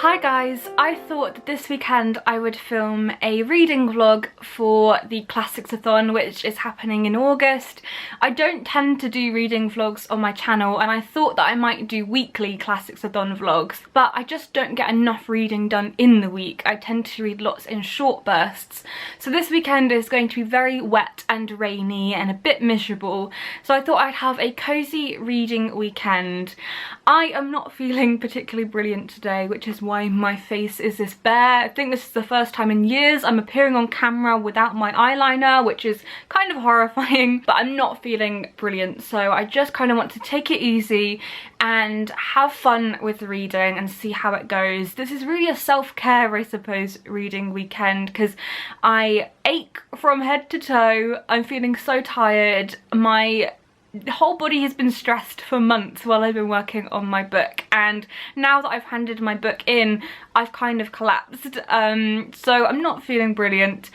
Hi guys, I thought that this weekend I would film a reading vlog for the Classicsathon, which is happening in August. I don't tend to do reading vlogs on my channel, and I thought that I might do weekly Classicsathon vlogs, but I just don't get enough reading done in the week. I tend to read lots in short bursts. So this weekend is going to be very wet and rainy and a bit miserable, so I thought I'd have a cozy reading weekend. I am not feeling particularly brilliant today, which is why my face is this bare. I think this is the first time in years I'm appearing on camera without my eyeliner, which is kind of horrifying, but I'm not feeling brilliant, so I just kind of want to take it easy and have fun with the reading and see how it goes. This is really a self-care, I suppose, reading weekend, because I ache from head to toe. I'm feeling so tired. My whole body has been stressed for months while I've been working on my book, and now that I've handed my book in, I've kind of collapsed. So I'm not feeling brilliant,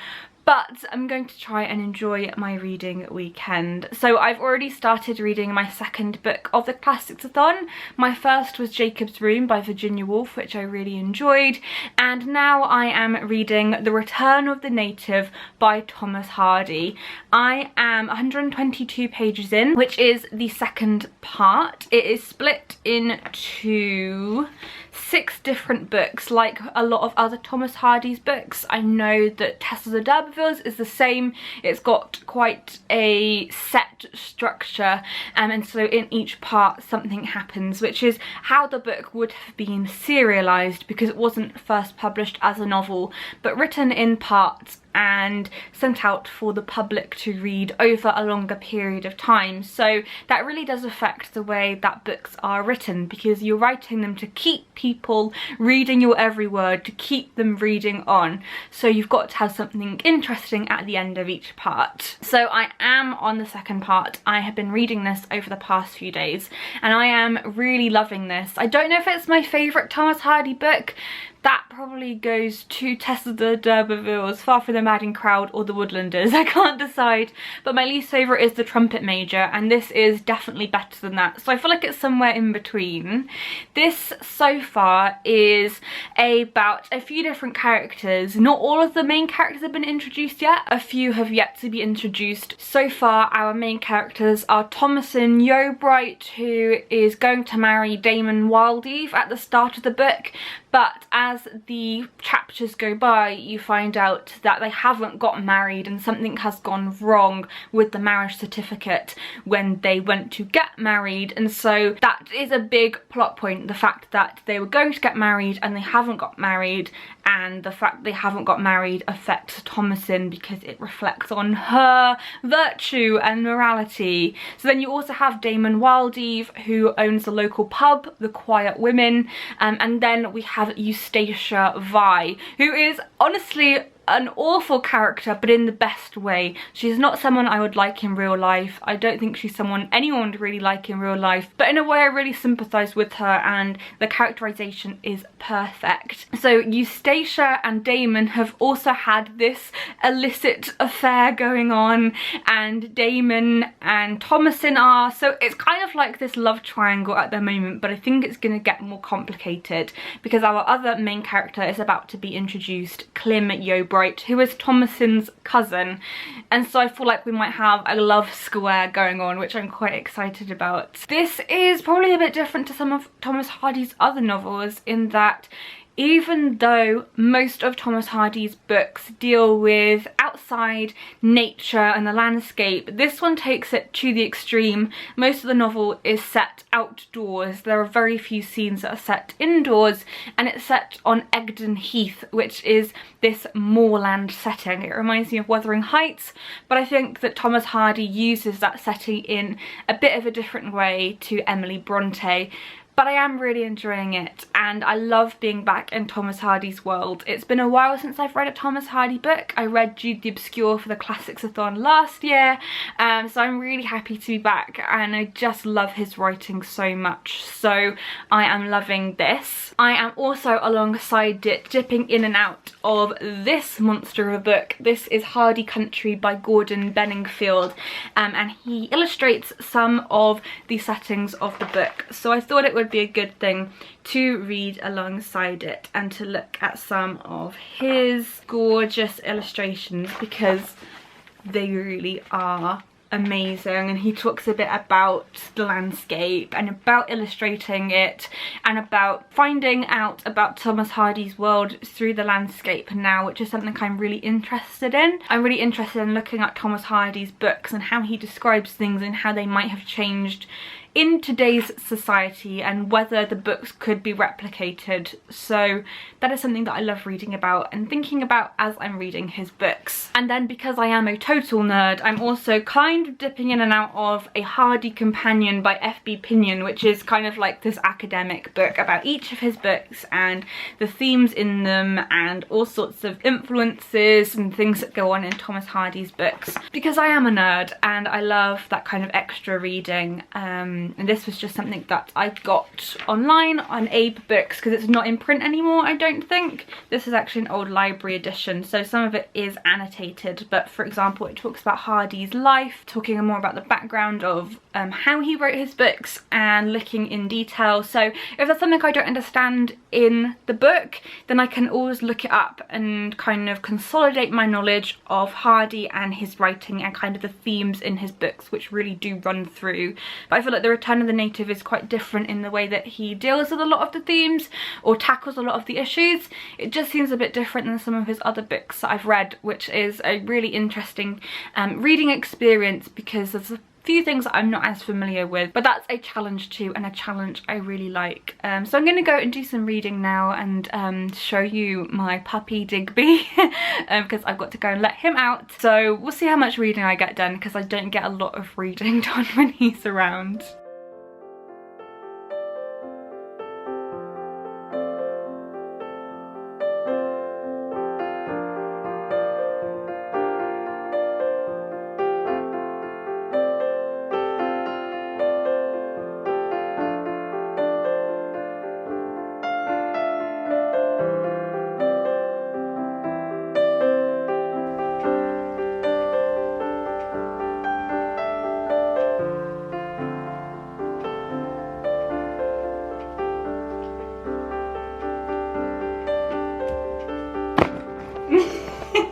but I'm going to try and enjoy my reading weekend. So I've already started reading my second book of the Classicsathon. My first was Jacob's Room by Virginia Woolf, which I really enjoyed, and now I am reading The Return of the Native by Thomas Hardy. I am 122 pages in, which is the second part. It is split into 6 different books, like a lot of other Thomas Hardy's books. I know that Tess of the D'Urbervilles is the same. It's got quite a set structure, and so in each part something happens, which is how the book would have been serialised, because it wasn't first published as a novel but written in parts and sent out for the public to read over a longer period of time. So that really does affect the way that books are written, because you're writing them to keep people reading your every word, to keep them reading on. So you've got to have something interesting at the end of each part. So I am on the second part. I have been reading this over the past few days, and I am really loving this. I don't know if it's my favourite Thomas Hardy book. That probably goes to Tess of the D'Urbervilles, Far From the Madding Crowd, or The Woodlanders. I can't decide, but my least favourite is The Trumpet Major, and this is definitely better than that, so I feel like it's somewhere in between. This so far is about a few different characters. Not all of the main characters have been introduced yet. A few have yet to be introduced. So far our main characters are Thomasin Yeobright, who is going to marry Damon Wildeve at the start of the book, but as the chapters go by you find out that they haven't got married and something has gone wrong with the marriage certificate when they went to get married, and so that is a big plot point, the fact that they were going to get married and they haven't got married, and the fact they haven't got married affects Thomasin because it reflects on her virtue and morality. So then you also have Damon Wildeve, who owns the local pub, The Quiet Women, and then we have Eustacia Vi, who is honestly an awful character, but in the best way. She's not someone I would like in real life. I don't think she's someone anyone would really like in real life, but in a way I really sympathise with her, and the characterisation is perfect. So Eustacia and Damon have also had this illicit affair going on, and Damon and Thomasin are, so it's kind of like this love triangle at the moment, but I think it's going to get more complicated because our other main character is about to be introduced, Clym Yeobright, who is Thomasin's cousin, and so I feel like we might have a love square going on, which I'm quite excited about. This is probably a bit different to some of Thomas Hardy's other novels in that even though most of Thomas Hardy's books deal with outside nature and the landscape, this one takes it to the extreme. Most of the novel is set outdoors. There are very few scenes that are set indoors, and it's set on Egdon Heath, which is this moorland setting. It reminds me of Wuthering Heights, but I think that Thomas Hardy uses that setting in a bit of a different way to Emily Bronte. But I am really enjoying it, and I love being back in Thomas Hardy's world. It's been a while since I've read a Thomas Hardy book. I read Jude the Obscure for the Classicsathon last year, so I'm really happy to be back, and I just love his writing so much. So I am loving this. I am also alongside it dipping in and out of this monster of a book. This is Hardy Country by Gordon Benningfield, and he illustrates some of the settings of the book. So I thought it would it'd be a good thing to read alongside it and to look at some of his gorgeous illustrations, because they really are amazing. And he talks a bit about the landscape and about illustrating it and about finding out about Thomas Hardy's world through the landscape now, which is something I'm really interested in. I'm really interested in looking at Thomas Hardy's books and how he describes things and how they might have changed in today's society and whether the books could be replicated. So that is something that I love reading about and thinking about as I'm reading his books. And then, because I am a total nerd, I'm also kind of dipping in and out of A Hardy Companion by F.B. Pinion, which is kind of like this academic book about each of his books and the themes in them and all sorts of influences and things that go on in Thomas Hardy's books, because I am a nerd and I love that kind of extra reading. And this was just something that I got online on Abe Books, because it's not in print anymore, I don't think. This is actually an old library edition, so some of it is annotated, but for example it talks about Hardy's life, talking more about the background of how he wrote his books and looking in detail. So if there's something I don't understand in the book, then I can always look it up and kind of consolidate my knowledge of Hardy and his writing and kind of the themes in his books, which really do run through. But I feel like The Return of the Native is quite different in the way that he deals with a lot of the themes or tackles a lot of the issues. It just seems a bit different than some of his other books that I've read, which is a really interesting reading experience, because there's a few things that I'm not as familiar with, but that's a challenge too, and a challenge I really like. So I'm going to go and do some reading now and show you my puppy Digby because I've got to go and let him out. So we'll see how much reading I get done, because I don't get a lot of reading done when he's around.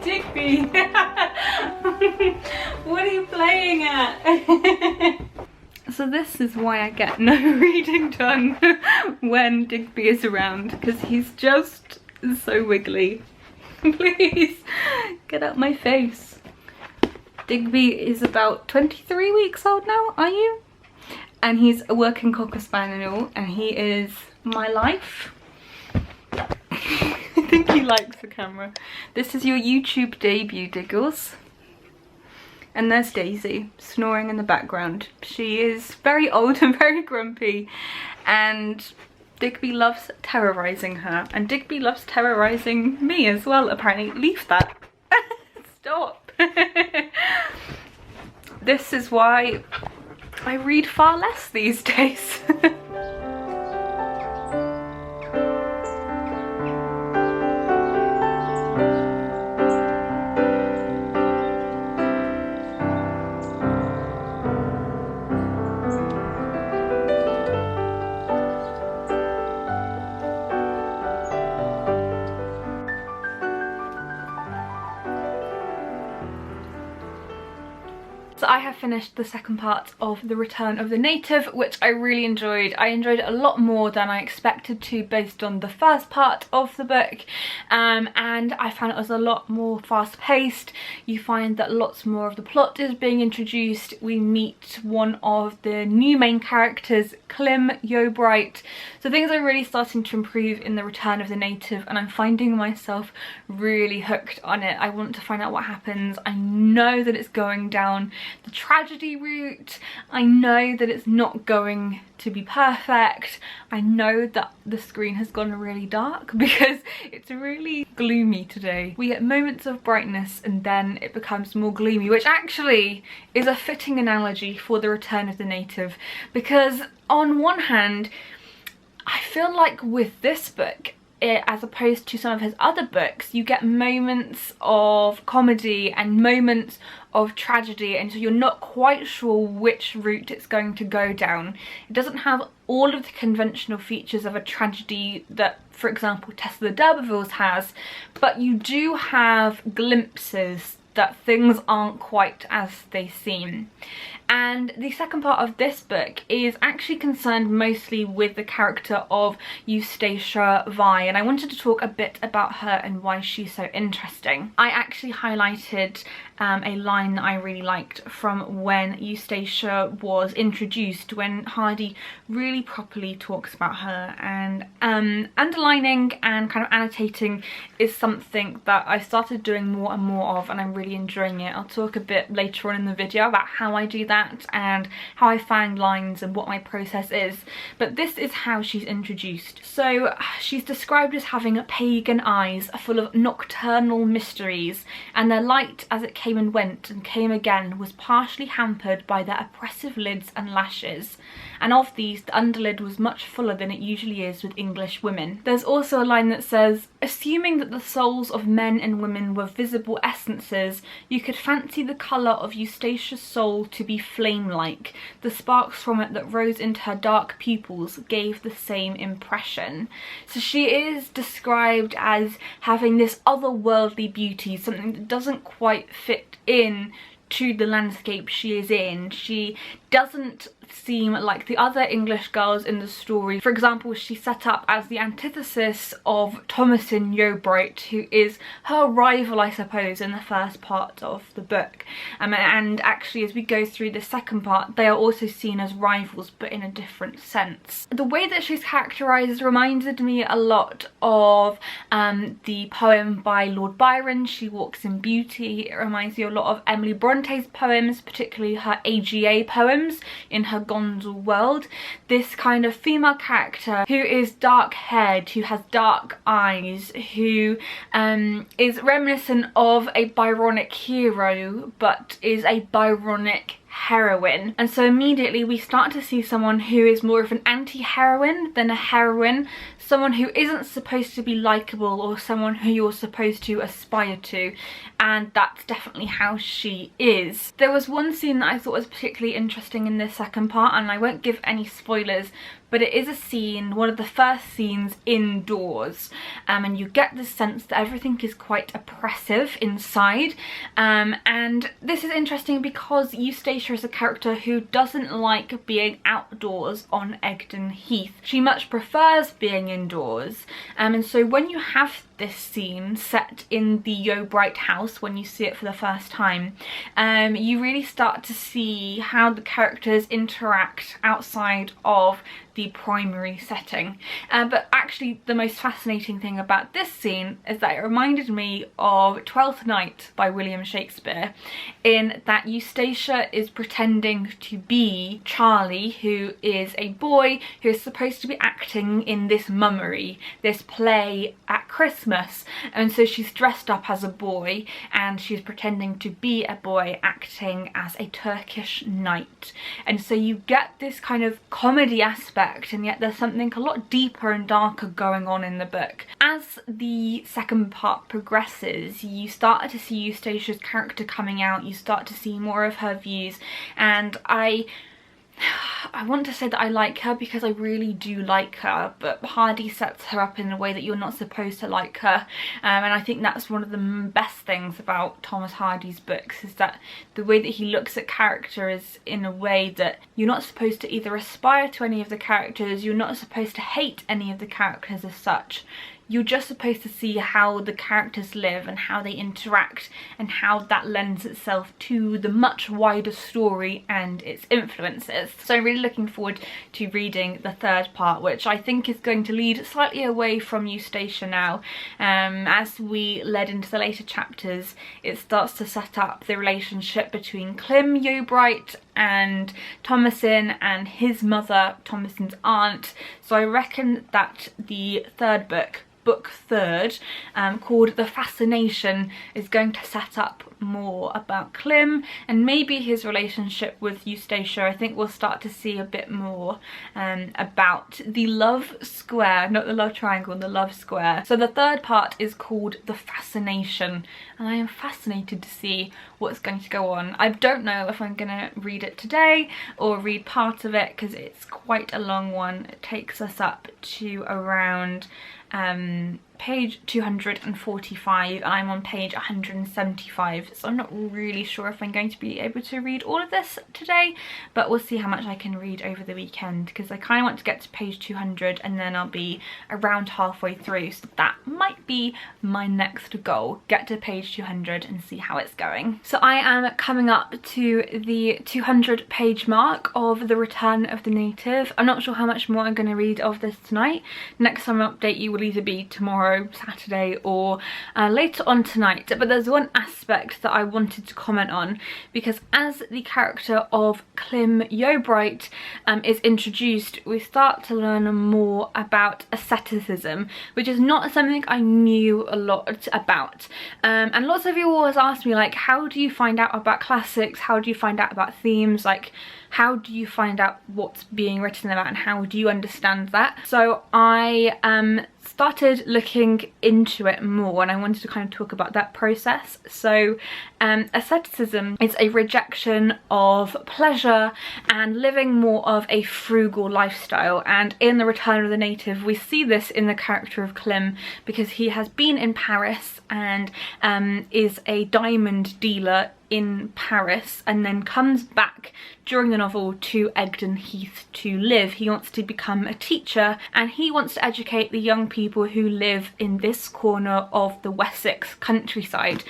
Digby! What are you playing at? So this is why I get no reading done when Digby is around, because he's just so wiggly. Please, get out my face. Digby is about 23 weeks old now, are you? And he's a working Cocker Spaniel, and he is my life. I think he likes the camera. This is your YouTube debut, Diggles. And there's Daisy, snoring in the background. She is very old and very grumpy, and Digby loves terrorising her. And Digby loves terrorising me as well, apparently. Leave that. Stop. This is why I read far less these days. So I have finished the second part of The Return of the Native, which I really enjoyed. I enjoyed it a lot more than I expected to based on the first part of the book, and I found it was a lot more fast-paced. You find that lots more of the plot is being introduced. We meet one of the new main characters, Clem Yeobright. So things are really starting to improve in The Return of the Native, and I'm finding myself really hooked on it. I want to find out what happens. I know that it's going down the tragedy route. I know that it's not going to be perfect. I know that the screen has gone really dark because it's really gloomy today. We get moments of brightness and then it becomes more gloomy, which actually is a fitting analogy for The Return of the Native, because on one hand I feel like with this book as opposed to some of his other books, you get moments of comedy and moments of tragedy, and so you're not quite sure which route it's going to go down. It doesn't have all of the conventional features of a tragedy that, for example, Tess of the D'Urbervilles has, but you do have glimpses that things aren't quite as they seem. And the second part of this book is actually concerned mostly with the character of Eustacia Vi, and I wanted to talk a bit about her and why she's so interesting. I actually highlighted a line that I really liked from when Eustacia was introduced, when Hardy really properly talks about her, and underlining and kind of annotating is something that I started doing more and more of, and I'm really enjoying it. I'll talk a bit later on in the video about how I do that and how I find lines and what my process is, but this is how she's introduced. So she's described as having pagan eyes full of nocturnal mysteries, and their light as it came and went and came again was partially hampered by their oppressive lids and lashes, and of these the underlid was much fuller than it usually is with English women. There's also a line that says, assuming that the souls of men and women were visible essences, you could fancy the colour of Eustacia's soul to be flame-like. The sparks from it that rose into her dark pupils gave the same impression. So she is described as having this otherworldly beauty, something that doesn't quite fit in to the landscape she is in. She doesn't seem like the other English girls in the story. For example, she's set up as the antithesis of Thomasin Yeobright, who is her rival, I suppose, in the first part of the book. And actually, as we go through the second part, they are also seen as rivals, but in a different sense. The way that she's characterised reminded me a lot of the poem by Lord Byron, She Walks in Beauty. It reminds me a lot of Emily Bronte's poems, particularly her AGA poems in her Gondel world. This kind of female character who is dark-haired, who has dark eyes, who is reminiscent of a Byronic hero but is a Byronic heroine. And so immediately we start to see someone who is more of an anti-heroine than a heroine, someone who isn't supposed to be likeable or someone who you're supposed to aspire to, and that's definitely how she is. There was one scene that I thought was particularly interesting in this second part, and I won't give any spoilers, but it is a scene, one of the first scenes indoors, and you get the sense that everything is quite oppressive inside, and this is interesting because Eustacia is a character who doesn't like being outdoors on Egdon Heath. She much prefers being indoors, and so when you have this scene set in the Yeobright house, when you see it for the first time, you really start to see how the characters interact outside of the primary setting. But actually the most fascinating thing about this scene is that it reminded me of Twelfth Night by William Shakespeare, in that Eustacia is pretending to be Charlie, who is a boy who is supposed to be acting in this mummery, this play at Christmas, and so she's dressed up as a boy and she's pretending to be a boy acting as a Turkish knight. And so you get this kind of comedy aspect, and yet there's something a lot deeper and darker going on in the book. As the second part progresses, you start to see Eustacia's character coming out, you start to see more of her views, and I want to say that I like her because I really do like her, but Hardy sets her up in a way that you're not supposed to like her, and I think that's one of the best things about Thomas Hardy's books, is that the way that he looks at character is in a way that you're not supposed to either aspire to any of the characters, you're not supposed to hate any of the characters as such. You're just supposed to see how the characters live and how they interact and how that lends itself to the much wider story and its influences. So I'm really looking forward to reading the third part, which I think is going to lead slightly away from Eustacia now. As we led into the later chapters, it starts to set up the relationship between Clym Yeobright and Thomasin and his mother, Thomasin's aunt. So I reckon that the third book book third, called The Fascination, is going to set up more about Klim and maybe his relationship with Eustacia. I think we'll start to see a bit more about the love square, not the love triangle, the love square. So the third part is called The Fascination, and I am fascinated to see what's going to go on. I don't know if I'm gonna read it today or read part of it because it's quite a long one. It takes us up to around page 245 and I'm on page 175, so I'm not really sure if I'm going to be able to read all of this today, but we'll see how much I can read over the weekend, because I kind of want to get to page 200 and then I'll be around halfway through, so that might be my next goal, get to page 200 and see how it's going. So I am coming up to the 200 page mark of The Return of the Native. I'm not sure how much more I'm going to read of this tonight. Next time I update you will either be tomorrow, Saturday, or later on tonight, but there's one aspect that I wanted to comment on, because as the character of Klim Yeobright is introduced, we start to learn more about asceticism, which is not something I knew a lot about, and lots of you always ask me, like, how do you find out about classics, how do you find out about themes, like how do you find out what's being written about and how do you understand that? So I started looking into it more and I wanted to kind of talk about that process. So asceticism is a rejection of pleasure and living more of a frugal lifestyle, and in The Return of the Native we see this in the character of Klim, because he has been in Paris and is a diamond dealer in Paris and then comes back during the novel to Egdon Heath to live. He wants to become a teacher and he wants to educate the young people who live in this corner of the Wessex countryside.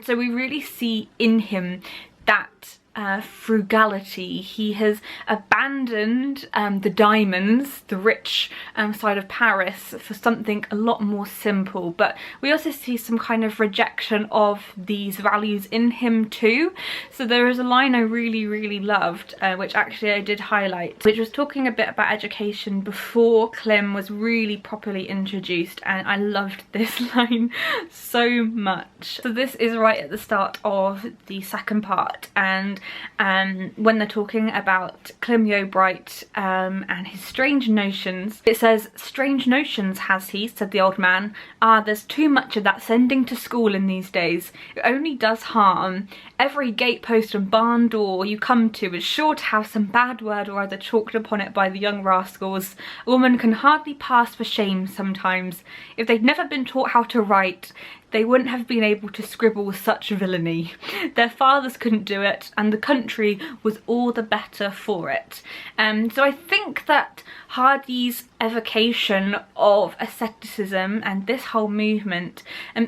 So we really see in him that frugality. He has abandoned the diamonds, the rich side of Paris, for something a lot more simple, but we also see some kind of rejection of these values in him too. So there is a line I really loved, which actually I did highlight, which was talking a bit about education before Klim was really properly introduced, and I loved this line so much. So this is right at the start of the second part, and when they're talking about Klim Yeobright and his strange notions, it says, "Strange notions has he," said the old man. "Ah, there's too much of that sending to school in these days. It only does harm. Every gatepost and barn door you come to is sure to have some bad word or other chalked upon it by the young rascals. A woman can hardly pass for shame sometimes. If they'd never been taught how to write, they wouldn't have been able to scribble such villainy. Their fathers couldn't do it, and the country was all the better for it." So I think that Hardy's evocation of asceticism and this whole movement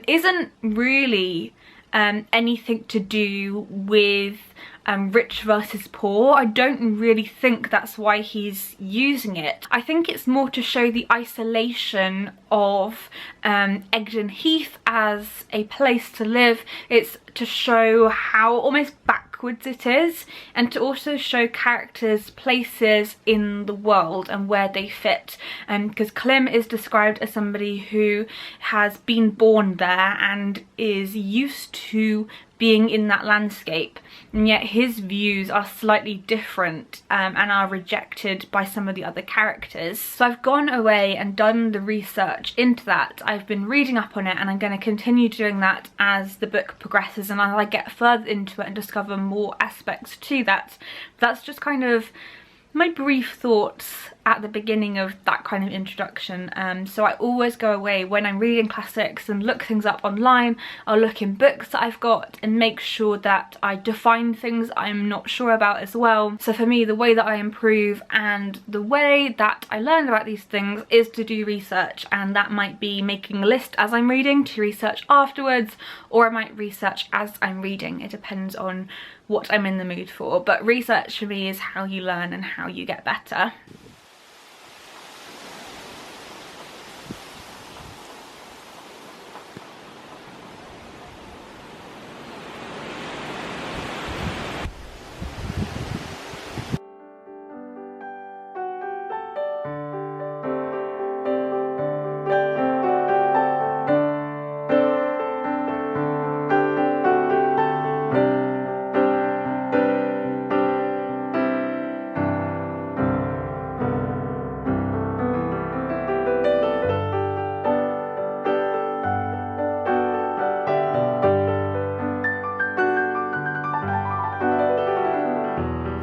isn't really anything to do with rich versus poor. I don't really think that's why he's using it. I think it's more to show the isolation of Egdon Heath as a place to live. It's to show how almost backwards it is, and to also show characters' places in the world and where they fit. Because Klim is described as somebody who has been born there and is used to being in that landscape, and yet his views are slightly different and are rejected by some of the other characters. So I've gone away and done the research into that. I've been reading up on it, and I'm going to continue doing that as the book progresses and as I get further into it and discover more aspects to that. That's just kind of my brief thoughts at the beginning of that kind of introduction. So I always go away when I'm reading classics and look things up online. I'll look in books that I've got and make sure that I define things I'm not sure about as well. So for me, the way that I improve and the way that I learn about these things is to do research, and that might be making a list as I'm reading to research afterwards, or I might research as I'm reading. It depends on what I'm in the mood for, but research for me is how you learn and how you get better.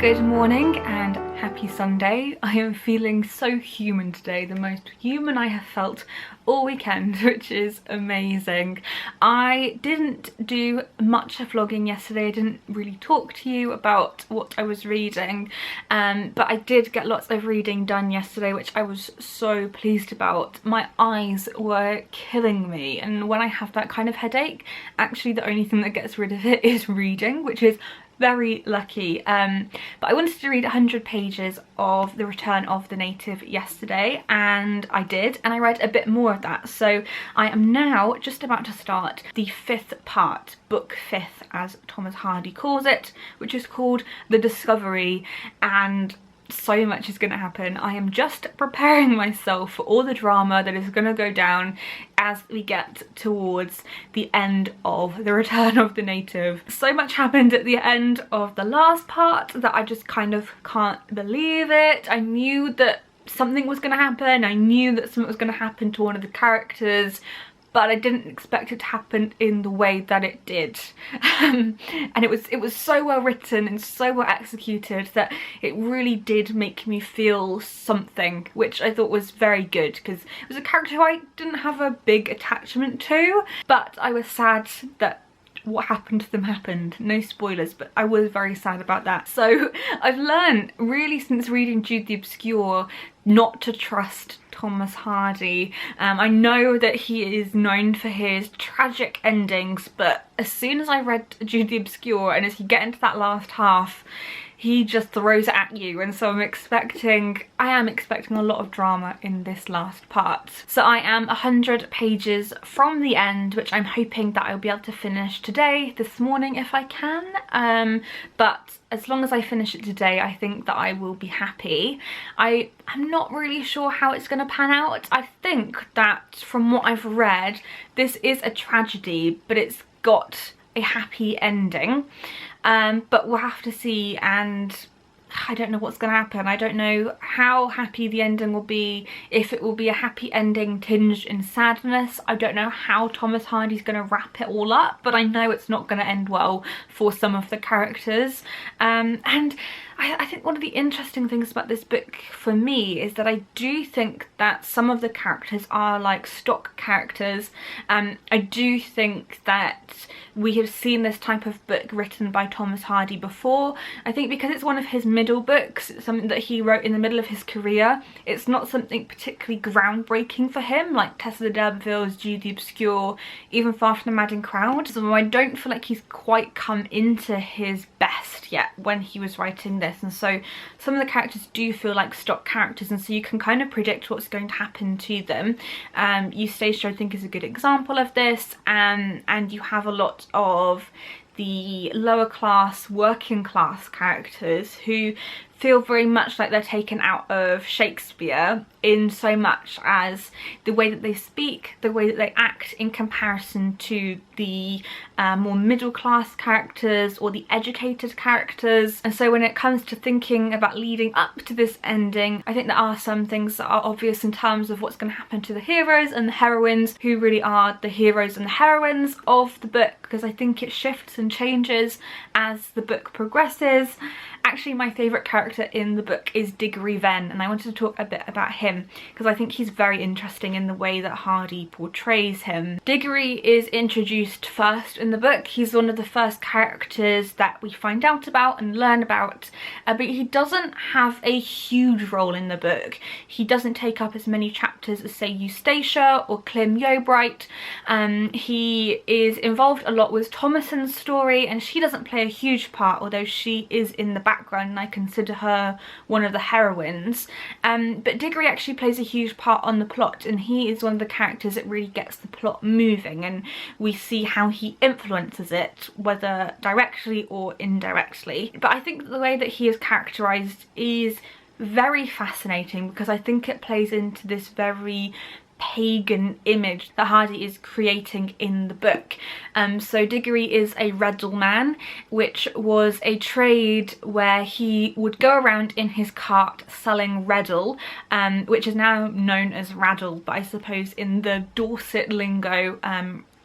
Good morning and happy Sunday. I am feeling so human today, the most human I have felt all weekend, which is amazing. I didn't do much of vlogging yesterday. I didn't really talk to you about what I was reading, but I did get lots of reading done yesterday, which I was so pleased about. My eyes were killing me, and when I have that kind of headache, actually the only thing that gets rid of it is reading, which is very lucky. But I wanted to read 100 pages of The Return of the Native yesterday, and I did, and I read a bit more of that. So I am now just about to start the 5th part, book 5th as Thomas Hardy calls it, which is called The Discovery, and so much is going to happen. I am just preparing myself for all the drama that is going to go down as we get towards the end of The Return of the Native. So much happened at the end of the last part that I just kind of can't believe it. I knew that something was going to happen. I knew that something was going to happen to one of the characters, but I didn't expect it to happen in the way that it did. And it was so well written and so well executed that it really did make me feel something, which I thought was very good, because it was a character who I didn't have a big attachment to, but I was sad that what happened to them happened. No spoilers, but I was very sad about that. So I've learned really since reading Jude the Obscure not to trust Thomas Hardy. I know that he is known for his tragic endings, but as soon as I read Jude the Obscure and as you get into that last half, he just throws it at you, and so I am expecting a lot of drama in this last part. So I am 100 pages from the end, which I'm hoping that I'll be able to finish today, this morning if I can. But as long as I finish it today, I think that I will be happy. I'm not really sure how it's going to pan out. I think that from what I've read, this is a tragedy, but it's got a happy ending. But we'll have to see, and I don't know what's going to happen. I don't know how happy the ending will be, if it will be a happy ending tinged in sadness. I don't know how Thomas Hardy's going to wrap it all up, but I know it's not going to end well for some of the characters. And I think one of the interesting things about this book for me is that I do think that some of the characters are like stock characters. I do think that we have seen this type of book written by Thomas Hardy before. I think because it's one of his middle books, it's something that he wrote in the middle of his career, it's not something particularly groundbreaking for him, like Tessa the D'Urbervilles, Jude the Obscure, even Far from the Madding Crowd. So I don't feel like he's quite come into his best yet when he was writing this. And so some of the characters do feel like stock characters, and so you can kind of predict what's going to happen to them. Eustacia, I think, is a good example of this, and you have a lot of the lower class, working class characters who feel very much like they're taken out of Shakespeare, in so much as the way that they speak, the way that they act in comparison to the more middle class characters or the educated characters. And so when it comes to thinking about leading up to this ending, I think there are some things that are obvious in terms of what's going to happen to the heroes and the heroines, who really are the heroes and the heroines of the book, because I think it shifts and changes as the book progresses. Actually, my favourite character in the book is Diggory Venn, and I wanted to talk a bit about him because I think he's very interesting in the way that Hardy portrays him. Diggory is introduced first in the book. He's one of the first characters that we find out about and learn about, but he doesn't have a huge role in the book. He doesn't take up as many chapters as, say, Eustacia or Clym Yeobright. He is involved a lot with Thomason's story, and she doesn't play a huge part, although she is in the background and I consider her one of the heroines. But Diggory actually plays a huge part on the plot, and he is one of the characters that really gets the plot moving, and we see how he influences it, whether directly or indirectly. But I think the way that he is characterised is very fascinating, because I think it plays into this very pagan image that Hardy is creating in the book. So Diggory is a reddle man, which was a trade where he would go around in his cart selling reddle, which is now known as raddle, but I suppose in the Dorset lingo,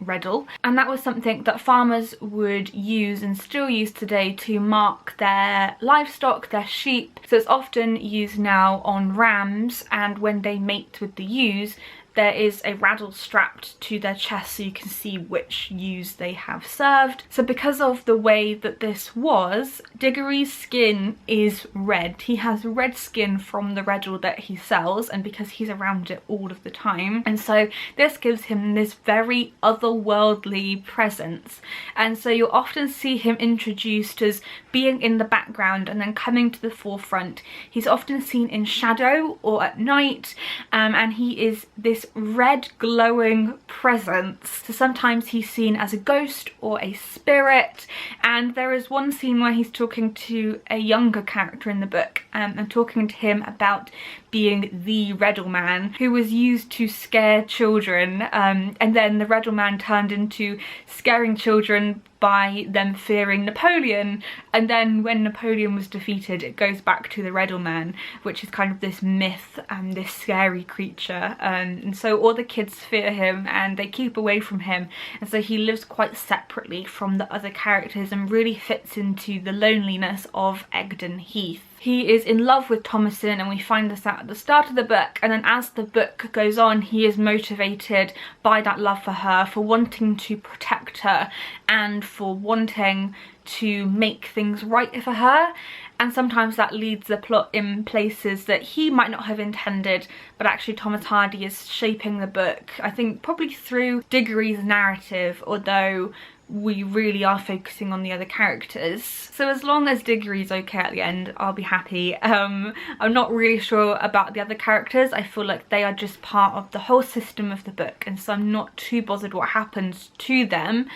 Reddle, and that was something that farmers would use and still use today to mark their livestock, their sheep. So it's often used now on rams, and when they mate with the ewes, there is a raddle strapped to their chest so you can see which ewes they have served. So because of the way that this was, Diggory's skin is red. He has red skin from the Reddle that he sells, and because he's around it all of the time. And so this gives him this very otherworldly presence. And so you'll often see him introduced as being in the background and then coming to the forefront. He's often seen in shadow or at night, and he is this red glowing presence. So sometimes he's seen as a ghost or a spirit, and there is one scene where he's talking to a younger character in the book and talking to him about being the Reddle Man, who was used to scare children, and then the Reddle Man turned into scaring children by them fearing Napoleon, and then when Napoleon was defeated it goes back to the Reddle Man, which is kind of this myth and this scary creature, and so all the kids fear him and they keep away from him, and so he lives quite separately from the other characters and really fits into the loneliness of Egdon Heath. He is in love with Thomasin, and we find this out at the start of the book, and then as the book goes on he is motivated by that love for her, for wanting to protect her and for wanting to make things right for her. And sometimes that leads the plot in places that he might not have intended, but actually Thomas Hardy is shaping the book, I think probably through Diggory's narrative, although we really are focusing on the other characters. So as long as Diggory's okay at the end, I'll be happy. I'm not really sure about the other characters. I feel like they are just part of the whole system of the book, and so I'm not too bothered what happens to them.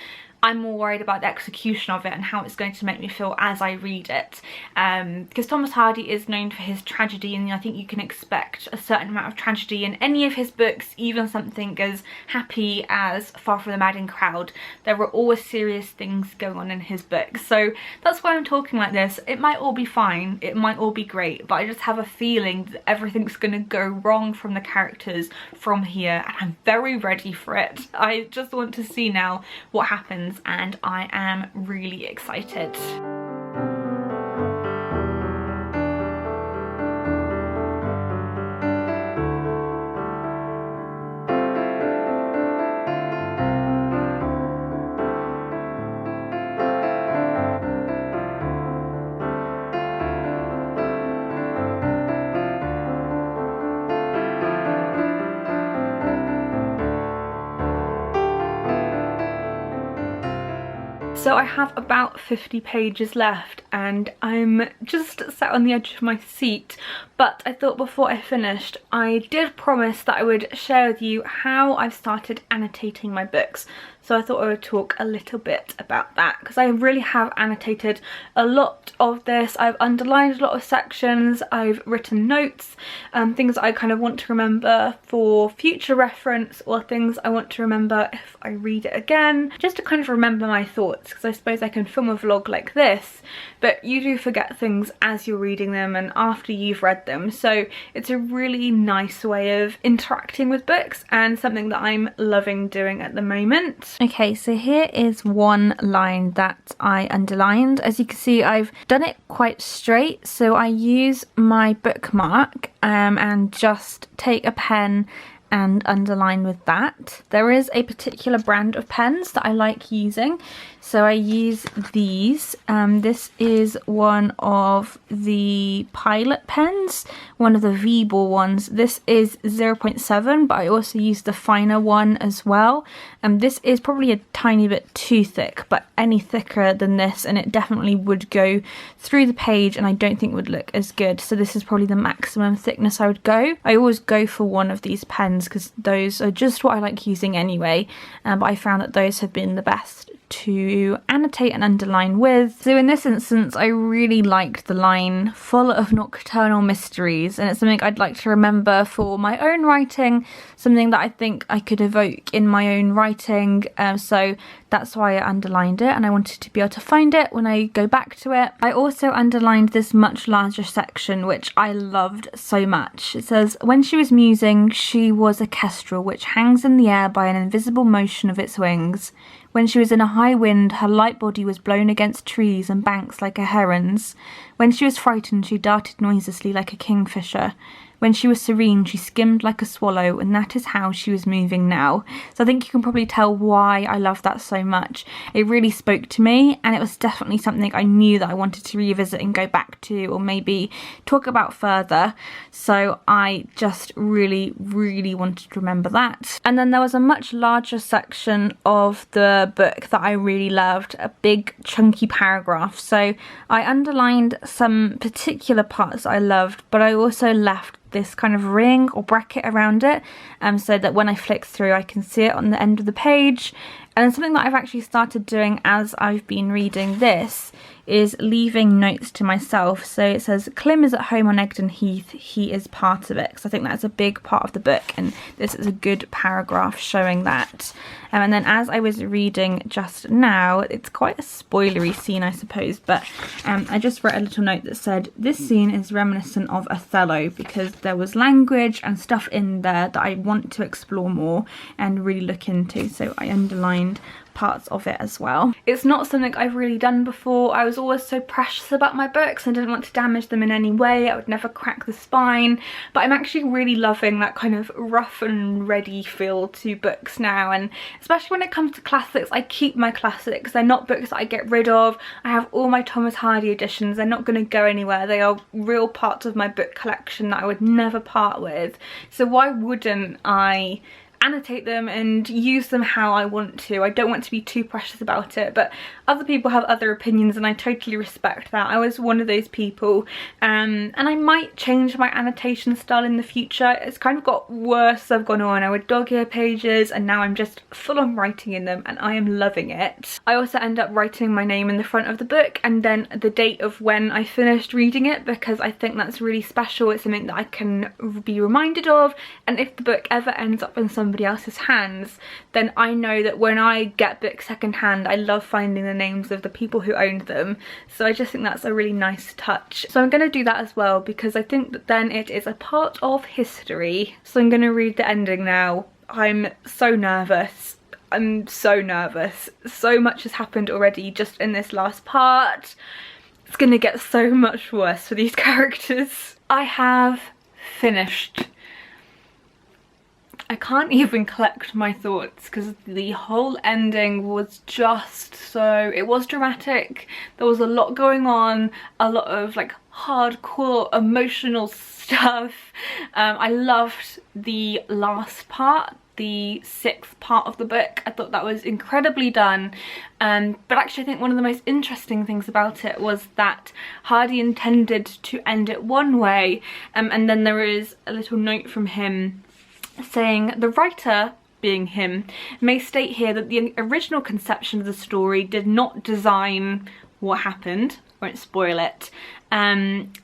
I'm more worried about the execution of it and how it's going to make me feel as I read it. Because Thomas Hardy is known for his tragedy, and I think you can expect a certain amount of tragedy in any of his books, even something as happy as Far From the Madding Crowd. There were always serious things going on in his books. So that's why I'm talking like this. It might all be fine, it might all be great, but I just have a feeling that everything's going to go wrong from the characters from here, and I'm very ready for it. I just want to see now what happens, and I am really excited. So I have about 50 pages left and I'm just sat on the edge of my seat, but I thought before I finished I did promise that I would share with you how I've started annotating my books. So I thought I would talk a little bit about that, because I really have annotated a lot of this. I've underlined a lot of sections, I've written notes, things I kind of want to remember for future reference, or things I want to remember if I read it again, just to kind of remember my thoughts, because I suppose I can film a vlog like this, but you do forget things as you're reading them and after you've read them. So it's a really nice way of interacting with books and something that I'm loving doing at the moment. Okay, so here is one line that I underlined. As you can see, I've done it quite straight, so I use my bookmark and just take a pen and underline with that. There is a particular brand of pens that I like using, so I use these. This is one of the Pilot pens, one of the V-Ball ones. This is 0.7, but I also use the finer one as well. This is probably a tiny bit too thick, but any thicker than this and it definitely would go through the page and I don't think would look as good. So this is probably the maximum thickness I would go. I always go for one of these pens because those are just what I like using anyway, but I found that those have been the best to annotate and underline with. So in this instance, I really liked the line "full of nocturnal mysteries," and it's something I'd like to remember for my own writing, something that I think I could evoke in my own writing. So that's why I underlined it, and I wanted to be able to find it when I go back to it. I also underlined this much larger section, which I loved so much. It says, "When she was musing, she was a kestrel which hangs in the air by an invisible motion of its wings. When she was in a high wind, her light body was blown against trees and banks like a heron's. When she was frightened, she darted noiselessly like a kingfisher. When she was serene, she skimmed like a swallow, and that is how she was moving now." So I think you can probably tell why I love that so much. It really spoke to me, and it was definitely something I knew that I wanted to revisit and go back to, or maybe talk about further. So I just really, really wanted to remember that. And then there was a much larger section of the book that I really loved, a big chunky paragraph. So I underlined some particular parts I loved, but I also left this kind of ring or bracket around it, so that when I flick through I can see it on the end of the page. And then something that I've actually started doing as I've been reading this is leaving notes to myself. So it says, "Clym is at home on Egdon Heath, he is part of it," because I think that's a big part of the book, and this is a good paragraph showing that. And then as I was reading just now, it's quite a spoilery scene I suppose, but I just wrote a little note that said, "This scene is reminiscent of Othello," because there was language and stuff in there that I want to explore more and really look into, so I underlined parts of it as well. It's not something I've really done before. I was always so precious about my books and didn't want to damage them in any way. I would never crack the spine, but I'm actually really loving that kind of rough and ready feel to books now, and especially when it comes to classics, I keep my classics. They're not books that I get rid of. I have all my Thomas Hardy editions. They're not going to go anywhere. They are real parts of my book collection that I would never part with. So why wouldn't I annotate them and use them how I want to? I don't want to be too precious about it, but other people have other opinions and I totally respect that. I was one of those people, and I might change my annotation style in the future. It's kind of got worse as I've gone on. I would dog-ear pages and now I'm just full on writing in them and I am loving it. I also end up writing my name in the front of the book and then the date of when I finished reading it, because I think that's really special. It's something that I can be reminded of, and if the book ever ends up in somebody else's hands, then I know that when I get books secondhand, I love finding the names of the people who owned them. So I just think that's a really nice touch. So I'm going to do that as well, because I think that then it is a part of history. So I'm going to read the ending now. I'm so nervous. I'm so nervous. So much has happened already just in this last part. It's going to get so much worse for these characters. I have finished. I can't even collect my thoughts because the whole ending was just so, it was dramatic. There was a lot going on, a lot of like hardcore emotional stuff. I loved the last part, the 6th part of the book. I thought that was incredibly done, but actually I think one of the most interesting things about it was that Hardy intended to end it one way, and then there is a little note from him saying, "The writer," being him, "may state here that the original conception of the story did not design what happened," won't spoil it, and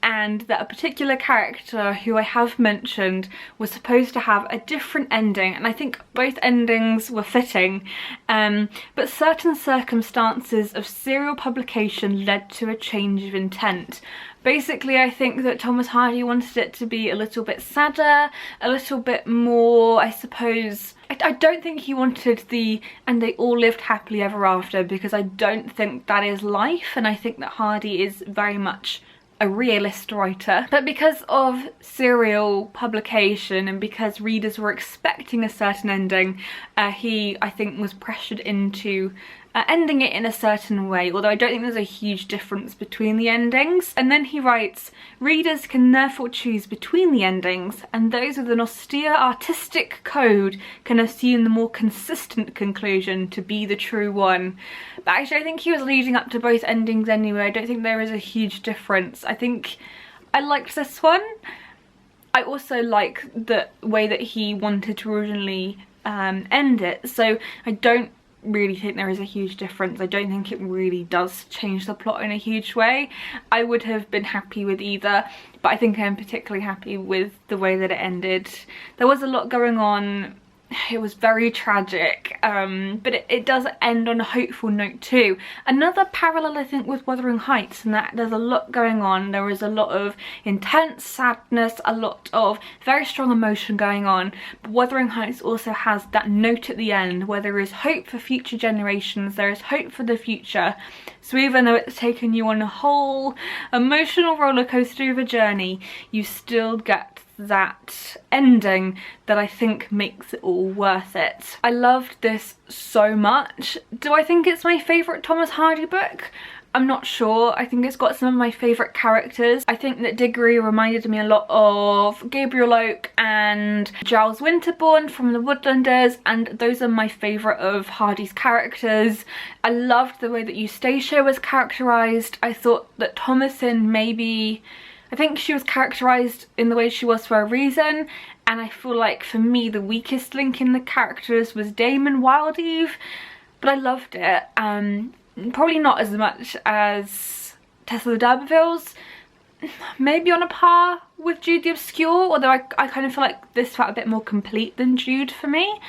that a particular character who I have mentioned was supposed to have a different ending, and I think both endings were fitting, but certain circumstances of serial publication led to a change of intent. Basically, I think that Thomas Hardy wanted it to be a little bit sadder, a little bit more, I suppose, I don't think he wanted the "and they all lived happily ever after," because I don't think that is life, and I think that Hardy is very much a realist writer. But because of serial publication and because readers were expecting a certain ending, he, I think, was pressured into ending it in a certain way, although I don't think there's a huge difference between the endings. And then he writes, "Readers can therefore choose between the endings, and those with an austere artistic code can assume the more consistent conclusion to be the true one." But actually I think he was leading up to both endings anyway. I don't think there is a huge difference. I think I liked this one. I also like the way that he wanted to originally end it, so I don't really think there is a huge difference. I don't think it really does change the plot in a huge way. I would have been happy with either, but I think I'm particularly happy with the way that it ended. There was a lot going on. It was very tragic, but it does end on a hopeful note too. Another parallel I think with Wuthering Heights, and that there's a lot going on. There is a lot of intense sadness, a lot of very strong emotion going on, but Wuthering Heights also has that note at the end where there is hope for future generations, there is hope for the future. So even though it's taken you on a whole emotional roller coaster of a journey, you still get that ending that I think makes it all worth it. I loved this so much. Do I think it's my favourite Thomas Hardy book? I'm not sure. I think it's got some of my favourite characters. I think that Diggory reminded me a lot of Gabriel Oak and Giles Winterbourne from The Woodlanders, and those are my favourite of Hardy's characters. I loved the way that Eustacia was characterised. I thought that Thomasin maybe... I think she was characterised in the way she was for a reason, and I feel like for me the weakest link in the characters was Damon Wildeve, but I loved it. Probably not as much as Tessa the D'Urbervilles, maybe on a par with Jude the Obscure, although I kind of feel like this felt a bit more complete than Jude for me.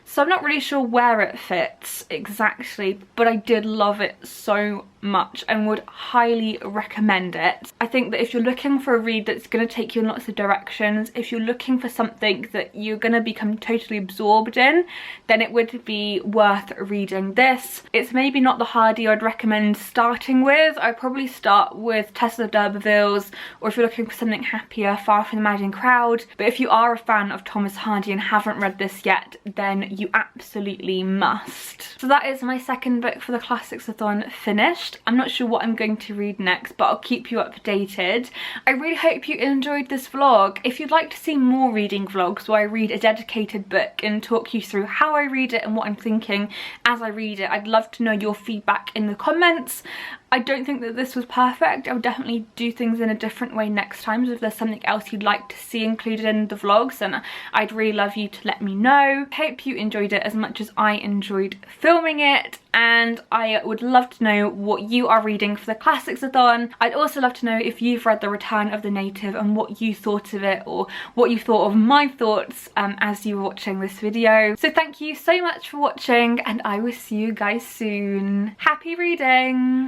So I'm not really sure where it fits exactly, but I did love it so much and would highly recommend it. I think that if you're looking for a read that's going to take you in lots of directions, if you're looking for something that you're going to become totally absorbed in, then it would be worth reading this. It's maybe not the Hardy I'd recommend starting with. I'd probably start with Tessa the D'Urbervilles, or if you're looking for something happier, Far From the Madding Crowd. But if you are a fan of Thomas Hardy and haven't read this yet, then you absolutely must. So that is my second book for the Classicsathon finished. I'm not sure what I'm going to read next, but I'll keep you updated. I really hope you enjoyed this vlog. If you'd like to see more reading vlogs where I read a dedicated book and talk you through how I read it and what I'm thinking as I read it, I'd love to know your feedback in the comments. I don't think that this was perfect. I would definitely do things in a different way next time, so if there's something else you'd like to see included in the vlogs, then I'd really love you to let me know. Hope you enjoyed it as much as I enjoyed filming it, and I would love to know what you are reading for the Classicsathon. I'd also love to know if you've read The Return of the Native and what you thought of it, or what you thought of my thoughts as you were watching this video. So thank you so much for watching, and I will see you guys soon. Happy reading!